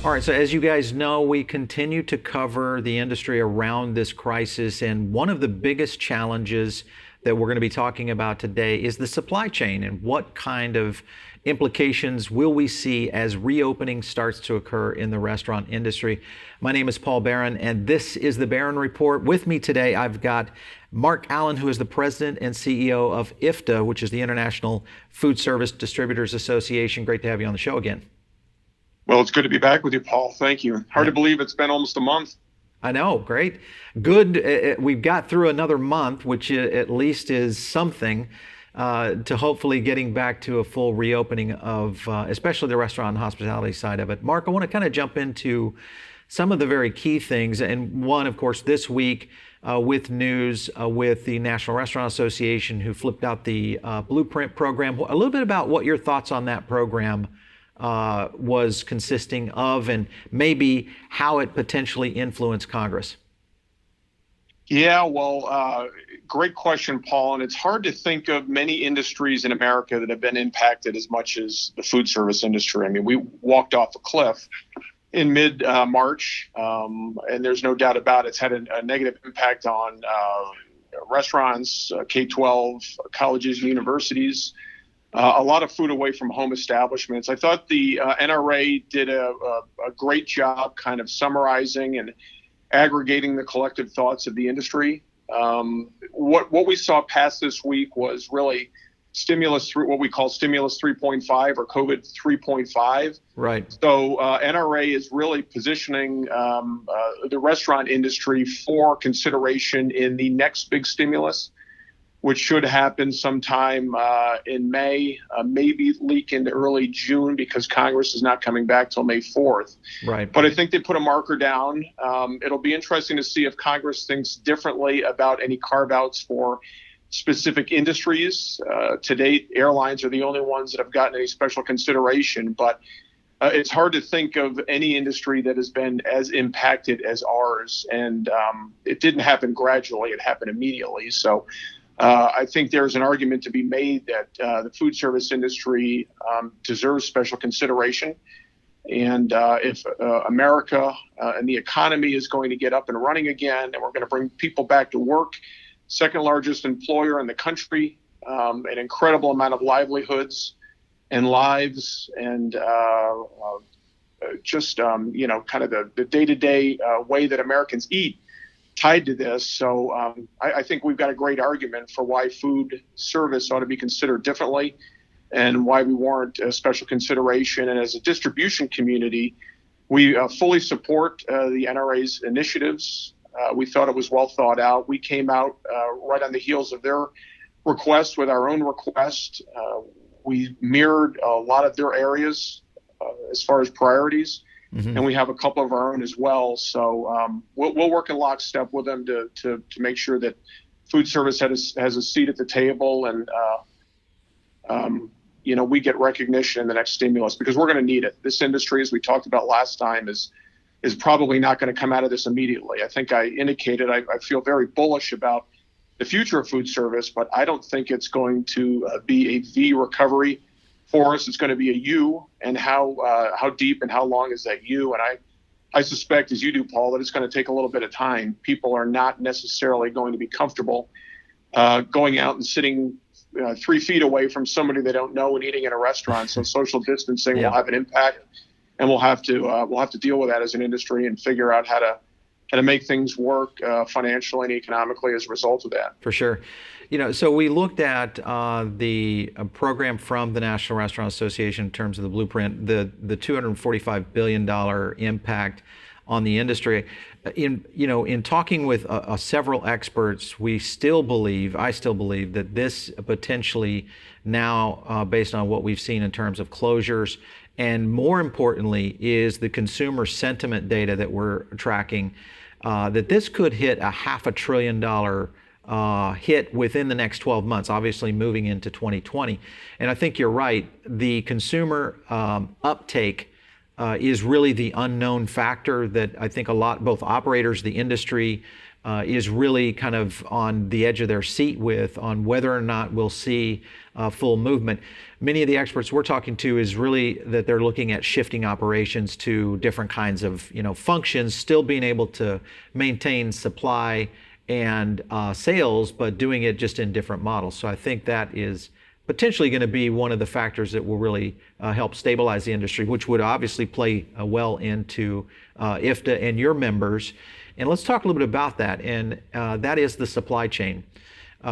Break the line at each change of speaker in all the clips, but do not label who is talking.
All right, so as you guys know, we continue to cover the industry around this crisis, and one of the biggest challenges that we're going to be talking about today is the supply chain and what kind of implications will we see as reopening starts to occur in the restaurant industry. My name is Paul Barron, and this is the Barron Report. With me today, I've got Mark Allen, who is the president and CEO of IFDA, which is the International Foodservice Distributors Association. Great to have you on the show again.
Well, it's good to be back with you, Paul. Thank you. Hard to believe it's been almost a month.
I know. Great. Good. We've got through another month, which at least is something to hopefully getting back to a full reopening of especially the restaurant and hospitality side of it. Mark, I want to kind of jump into some of the very key things. And one, of course, this week with news with the National Restaurant Association, who flipped out the Blueprint program. A little bit about what your thoughts on that program was consisting of, and maybe how it potentially influenced Congress.
Yeah, well, great question, Paul. And it's hard to think of many industries in America that have been impacted as much as the food service industry. I mean, we walked off a cliff in mid-March, and there's no doubt about it. It's had a negative impact on restaurants, K-12, colleges, universities, a lot of food away from home establishments. I thought the NRA did a great job kind of summarizing and aggregating the collective thoughts of the industry. What we saw pass this week was really stimulus through what we call stimulus 3.5 or COVID 3.5.
Right.
So NRA is really positioning the restaurant industry for consideration in the next big stimulus, which should happen sometime in May, maybe leak into early June because Congress is not coming back till May 4th.
Right.
But I think they put a marker down. It'll be interesting to see if Congress thinks differently about any carve-outs for specific industries. To date, airlines are the only ones that have gotten any special consideration, but it's hard to think of any industry that has been as impacted as ours. And it didn't happen gradually, it happened immediately. So I think there's an argument to be made that the food service industry deserves special consideration. And if America and the economy is going to get up and running again, and we're going to bring people back to work, second largest employer in the country, an incredible amount of livelihoods and lives, and just kind of the day-to-day way that Americans eat tied to this. So I think we've got a great argument for why food service ought to be considered differently and why we warrant a special consideration. And as a distribution community, we fully support the NRA's initiatives. We thought it was well thought out. We came out right on the heels of their request with our own request. We mirrored a lot of their areas as far as priorities. Mm-hmm. And we have a couple of our own as well. So we'll work in lockstep with them to make sure that food service has a seat at the table, and we get recognition in the next stimulus, because we're going to need it. This industry, as we talked about last time, is probably not going to come out of this immediately. I think I indicated I feel very bullish about the future of food service, but I don't think it's going to be a V recovery for us. It's going to be a U, and how deep and how long is that U? And I suspect, as you do, Paul, that it's going to take a little bit of time. People are not necessarily going to be comfortable going out and sitting 3 feet away from somebody they don't know and eating in a restaurant. So social distancing will have an impact, and we'll have to deal with that as an industry and figure out how to make things work financially and economically as a result of that.
For sure. So we looked at the program from the National Restaurant Association in terms of the blueprint, the $245 billion impact on the industry. In talking with several experts, I still believe that this potentially now, based on what we've seen in terms of closures, and more importantly is the consumer sentiment data that we're tracking, that this could hit a $500 billion hit within the next 12 months, obviously moving into 2020. And I think you're right. The consumer uptake is really the unknown factor that I think both operators, the industry, is really kind of on the edge of their seat with on whether or not we'll see full movement. Many of the experts we're talking to is really that they're looking at shifting operations to different kinds of functions, still being able to maintain supply and sales, but doing it just in different models. So I think that is potentially going to be one of the factors that will really help stabilize the industry, which would obviously play well into IFDA and your members. And let's talk a little bit about that, and that is the supply chain.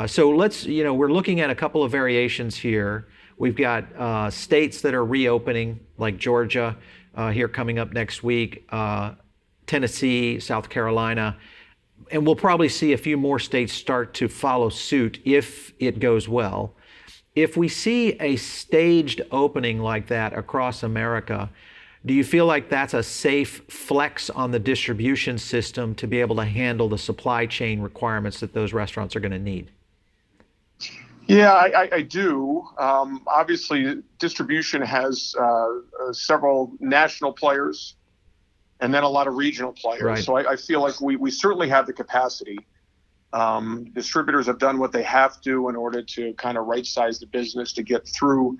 So let's, we're looking at a couple of variations here. We've got states that are reopening, like Georgia here coming up next week, Tennessee, South Carolina, and we'll probably see a few more states start to follow suit if it goes well. If we see a staged opening like that across America, do you feel like that's a safe flex on the distribution system to be able to handle the supply chain requirements that those restaurants are going to need?
Yeah, I do. Obviously, distribution has several national players and then a lot of regional players.
Right.
So I feel like we certainly have the capacity. Distributors have done what they have to in order to kind of right-size the business to get through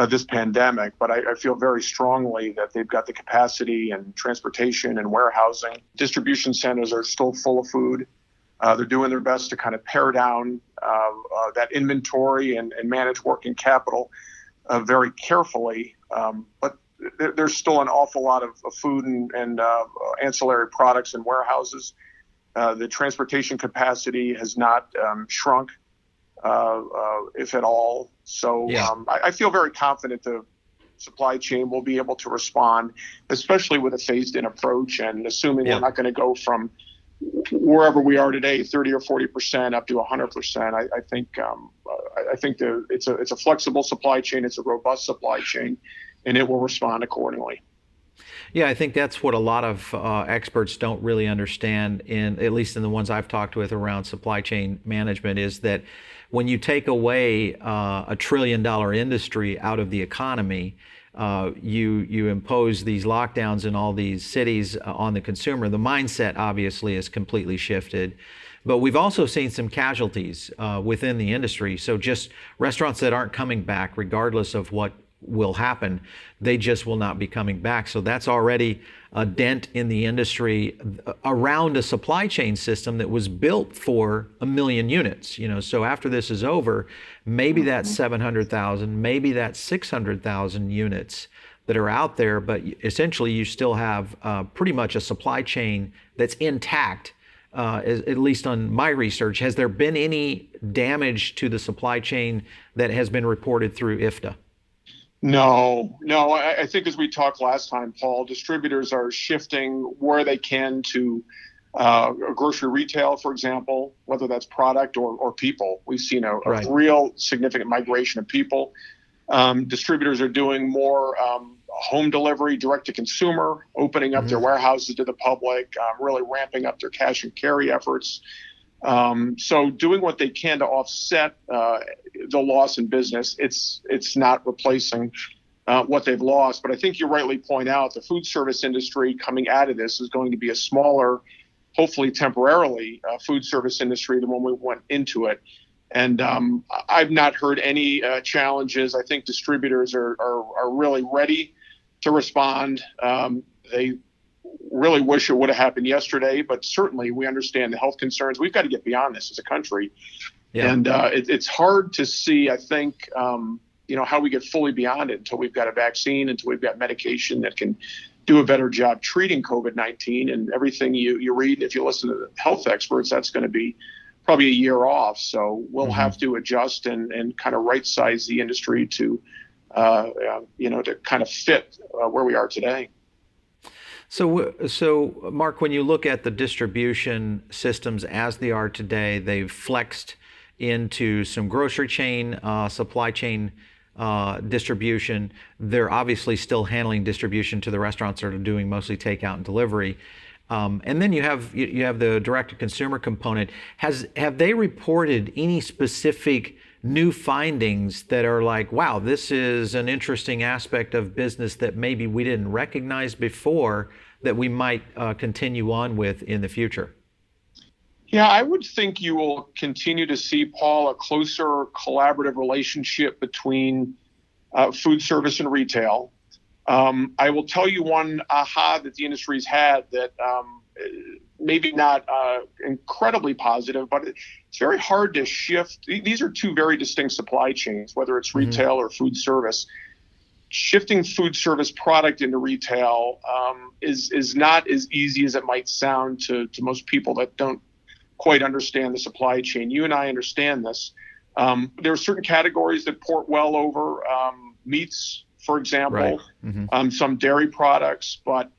this pandemic. But I feel very strongly that they've got the capacity and transportation and warehousing. Distribution centers are still full of food. They're doing their best to kind of pare down that inventory and manage working capital very carefully. But there's still an awful lot of food and ancillary products in warehouses. The transportation capacity has not shrunk, if at all. So
yeah.
I feel very confident the supply chain will be able to respond, especially with a phased-in approach and assuming we're not going to go from wherever we are today, 30 or 40% up to 100%. I think it's a flexible supply chain. It's a robust supply chain, and it will respond accordingly.
Yeah, I think that's what a lot of experts don't really understand, at least in the ones I've talked with around supply chain management, is that when you take away a $1 trillion industry out of the economy, you impose these lockdowns in all these cities on the consumer. The mindset obviously is completely shifted. But we've also seen some casualties within the industry. So just restaurants that aren't coming back, regardless of what will happen, they just will not be coming back. So that's already a dent in the industry around a supply chain system that was built for 1 million units. So after this is over, maybe that's 700,000, maybe that's 600,000 units that are out there, but essentially you still have pretty much a supply chain that's intact. At least on my research, has there been any damage to the supply chain that has been reported through IFDA?
No. I think as we talked last time, Paul, distributors are shifting where they can to grocery retail, for example, whether that's product or people. We've seen a real significant migration of people. Distributors are doing more home delivery, direct to consumer, opening up their warehouses to the public, really ramping up their cash and carry efforts. So doing what they can to offset the loss in business. It's not replacing what they've lost. But I think you rightly point out the food service industry coming out of this is going to be a smaller, hopefully temporarily, food service industry than when we went into it. And I've not heard any challenges. I think distributors are really ready to respond. They really wish it would have happened yesterday, but certainly we understand the health concerns. We've got to get beyond this as a country. Yeah. And it's hard to see, I think, how we get fully beyond it until we've got a vaccine, until we've got medication that can do a better job treating COVID-19. And everything you read, if you listen to the health experts, that's going to be probably a year off. So we'll have to adjust and kind of right size the industry to kind of fit where we are today.
So Mark, when you look at the distribution systems as they are today, they've flexed into some grocery chain, supply chain distribution. They're obviously still handling distribution to the restaurants that are doing mostly takeout and delivery. And then you have the direct-to-consumer component. Have they reported any specific new findings that are like, wow, this is an interesting aspect of business that maybe we didn't recognize before that we might continue on with in the future?
Yeah, I would think you will continue to see, Paul, a closer collaborative relationship between food service and retail. I will tell you one aha that the industry's had that maybe not incredibly positive, but it's very hard to shift. These are two very distinct supply chains, whether it's retail or food service. Shifting food service product into retail is not as easy as it might sound to most people that don't quite understand the supply chain. You and I understand this. There are certain categories that port well over meats, for example, right. Some dairy products, but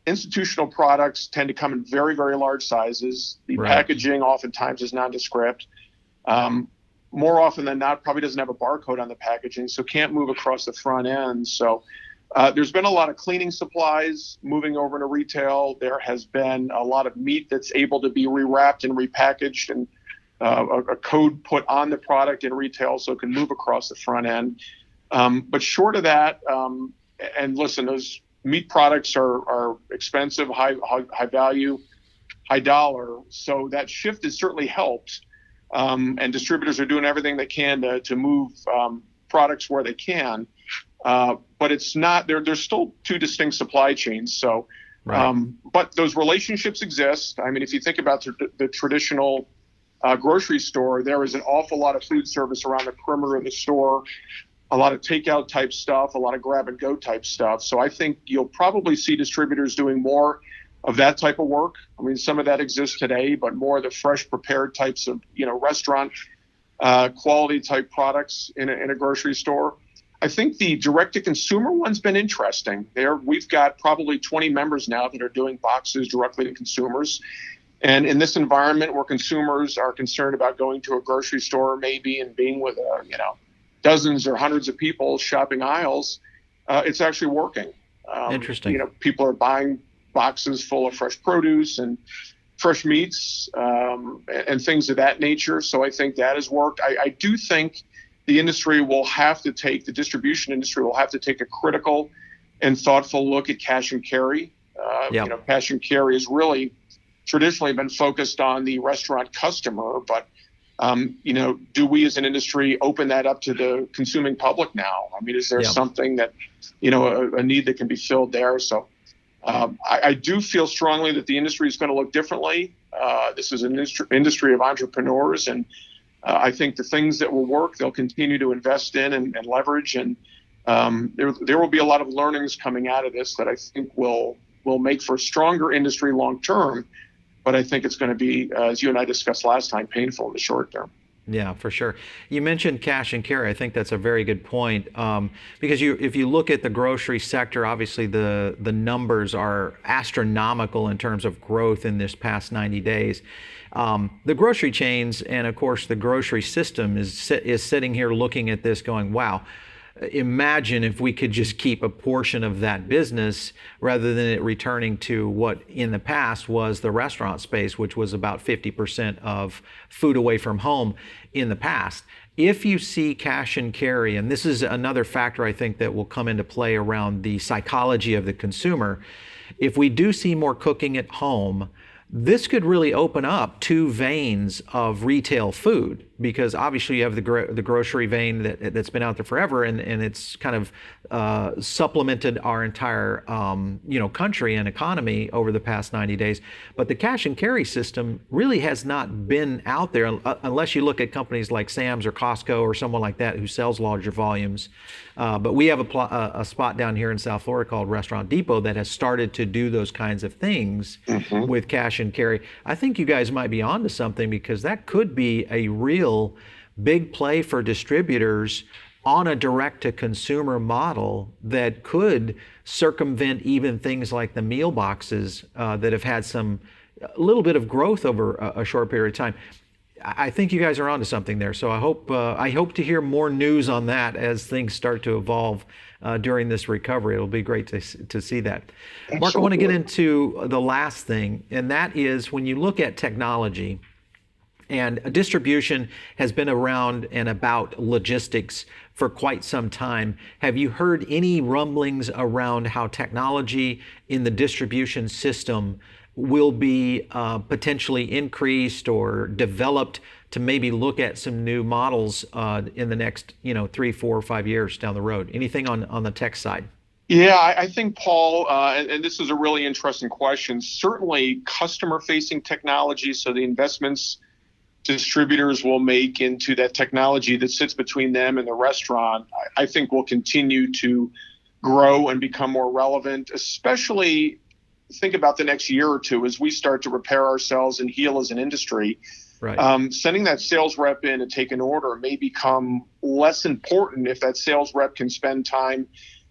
institutional products tend to come in very, very large sizes. The right. packaging oftentimes is nondescript. More often than not, probably doesn't have a barcode on the packaging, so can't move across the front end. So there's been a lot of cleaning supplies moving over into retail. There has been a lot of meat that's able to be rewrapped and repackaged and a code put on the product in retail so it can move across the front end. But short of that, and listen, those meat products are expensive, high value, high dollar. So that shift has certainly helped. And distributors are doing everything they can to move products where they can. But it's not, there's still two distinct supply chains. So, right. But those relationships exist. I mean, if you think about the traditional grocery store, there is an awful lot of food service around the perimeter of the store, a lot of takeout type stuff, a lot of grab and go type stuff. So I think you'll probably see distributors doing more of that type of work. I mean, some of that exists today, but more of the fresh prepared types of, restaurant quality type products in a grocery store. I think the direct-to-consumer one's been interesting. We've got probably 20 members now that are doing boxes directly to consumers. And in this environment where consumers are concerned about going to a grocery store maybe and being with, dozens or hundreds of people shopping aisles, it's actually working.
Interesting.
People are buying boxes full of fresh produce and fresh meats and things of that nature. So I think that has worked. I do think the distribution industry will have to take a critical and thoughtful look at cash and carry. Cash and carry has really traditionally been focused on the restaurant customer, but do we as an industry open that up to the consuming public now? I mean, is there something that, a need that can be filled there? So I do feel strongly that the industry is going to look differently. This is an industry of entrepreneurs, and I think the things that will work, they'll continue to invest in and leverage. And there will be a lot of learnings coming out of this that I think will make for a stronger industry long term. But I think it's going to be, as you and I discussed last time, painful in the short term.
Yeah, for sure. You mentioned cash and carry. I think that's a very good point because if you look at the grocery sector, obviously the numbers are astronomical in terms of growth in this past 90 days. The grocery chains and, of course, the grocery system is sitting here looking at this going, wow, imagine if we could just keep a portion of that business rather than it returning to what in the past was the restaurant space, which was about 50% of food away from home in the past. If you see cash and carry, and this is another factor I think that will come into play around the psychology of the consumer, if we do see more cooking at home, this could really open up two veins of retail food, because obviously you have the grocery vein that's been out there forever, and it's kind of supplemented our entire country and economy over the past 90 days. But the cash and carry system really has not been out there unless you look at companies like Sam's or Costco or someone like that who sells larger volumes. But we have a spot down here in South Florida called Restaurant Depot that has started to do those kinds of things with cash and carry. I think you guys might be onto something, because that could be a real big play for distributors on a direct-to-consumer model that could circumvent even things like the meal boxes that have had a little bit of growth over a short period of time. I think you guys are onto something there. So I hope to hear more news on that as things start to evolve during this recovery. It'll be great to see that. Absolutely. Mark, I want to get into the last thing, and that is when you look at technology, and distribution has been around and about logistics for quite some time. Have you heard any rumblings around how technology in the distribution system will be potentially increased or developed to maybe look at some new models in the next 3, 4, or 5 years down the road? Anything on the tech side?
Yeah, I think, Paul, and this is a really interesting question. Certainly, customer-facing technology, so the investments distributors will make into that technology that sits between them and the restaurant, I think will continue to grow and become more relevant, especially think about the next year or two as we start to repair ourselves and heal as an industry.
Right.
Sending that sales rep in to take an order may become less important if that sales rep can spend time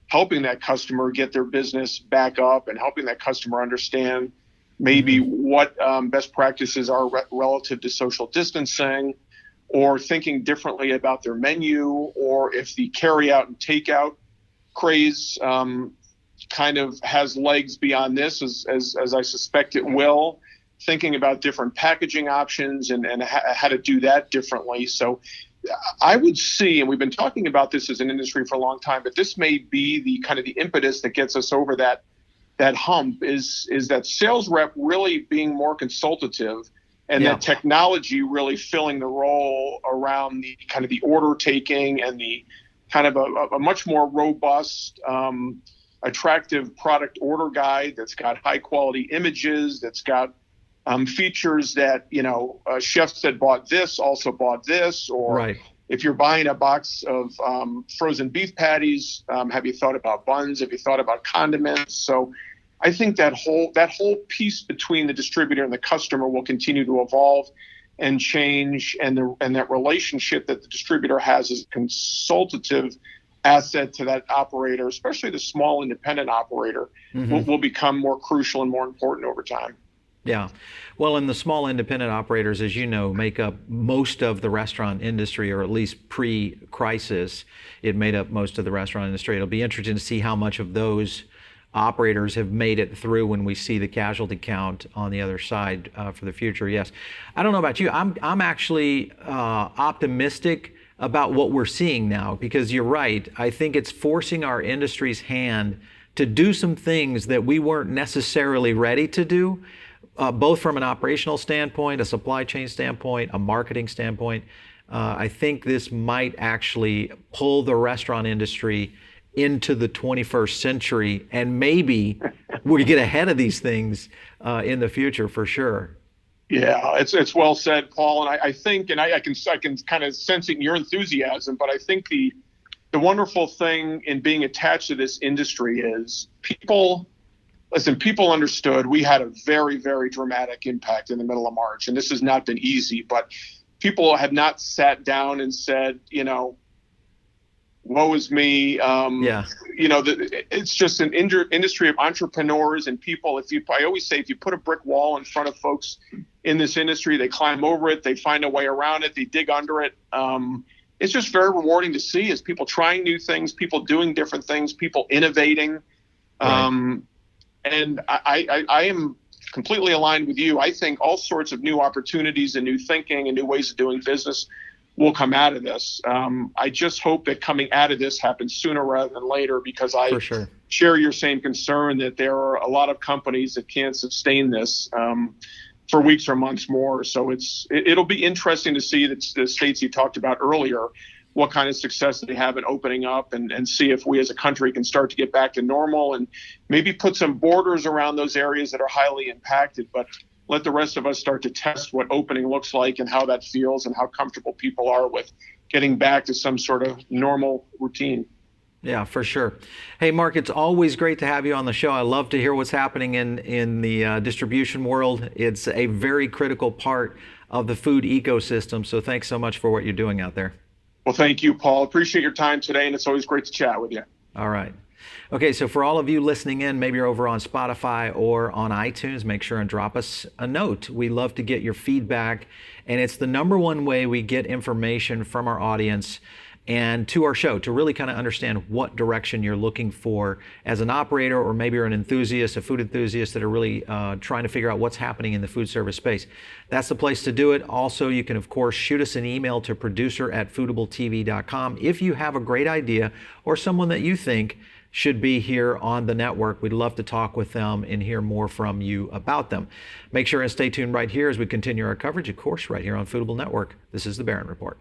helping that customer get their business back up and helping that customer understand maybe what best practices are relative to social distancing, or thinking differently about their menu, or if the carry out and takeout craze kind of has legs beyond this, as I suspect it will, thinking about different packaging options and how to do that differently. So I would see, and we've been talking about this as an industry for a long time, but this may be the kind of the impetus that gets us over that hump, is that sales rep really being more consultative, and that technology really filling the role around the kind of the order taking and the kind of a much more robust, attractive product order guide that's got high quality images, that's got features that, chefs that bought this also bought this, or
Right.
if you're buying a box of frozen beef patties, have you thought about buns? Have you thought about condiments? So I think that whole piece between the distributor and the customer will continue to evolve and change, and that relationship that the distributor has as a consultative asset to that operator, especially the small independent operator, will become more crucial and more important over time.
Yeah. Well, and the small independent operators, as you know, make up most of the restaurant industry, or at least pre-crisis, it made up most of the restaurant industry. It'll be interesting to see how much of those operators have made it through when we see the casualty count on the other side for the future. Yes. I don't know about you. I'm actually optimistic about what we're seeing now, because you're right. I think it's forcing our industry's hand to do some things that we weren't necessarily ready to do. Both from an operational standpoint, a supply chain standpoint, a marketing standpoint. I think this might actually pull the restaurant industry into the 21st century, and maybe we get ahead of these things in the future for sure.
Yeah, it's well said, Paul. And I think, and I can kind of sense it in your enthusiasm, but I think the wonderful thing in being attached to this industry is people understood we had a very, very dramatic impact in the middle of March. And this has not been easy, but people have not sat down and said, woe is me. It's just an industry of entrepreneurs and people. I always say, if you put a brick wall in front of folks in this industry, they climb over it, they find a way around it, they dig under it. It's just very rewarding to see, as people trying new things, people doing different things, people innovating. Right. And I am completely aligned with you. I think all sorts of new opportunities and new thinking and new ways of doing business will come out of this. I just hope that coming out of this happens sooner rather than later, because I share your same concern that there are a lot of companies that can't sustain this for weeks or months more. So it'll be interesting to see the states you talked about earlier, what kind of success they have in opening up, and see if we as a country can start to get back to normal, and maybe put some borders around those areas that are highly impacted, but let the rest of us start to test what opening looks like and how that feels and how comfortable people are with getting back to some sort of normal routine.
Yeah, for sure. Hey, Mark, it's always great to have you on the show. I love to hear what's happening in the distribution world. It's a very critical part of the food ecosystem. So thanks so much for what you're doing out there.
Well, thank you, Paul. Appreciate your time today, and it's always great to chat with you.
All right. Okay, so for all of you listening in, maybe you're over on Spotify or on iTunes, make sure and drop us a note. We love to get your feedback, and it's the number one way we get information from our audience and to our show, to really kind of understand what direction you're looking for as an operator, or maybe you're an enthusiast, a food enthusiast that are really trying to figure out what's happening in the food service space. That's the place to do it. Also, you can, of course, shoot us an email to producer@foodabletv.com if you have a great idea or someone that you think should be here on the network. We'd love to talk with them and hear more from you about them. Make sure and stay tuned right here as we continue our coverage, of course, right here on Foodable Network. This is the Barron Report.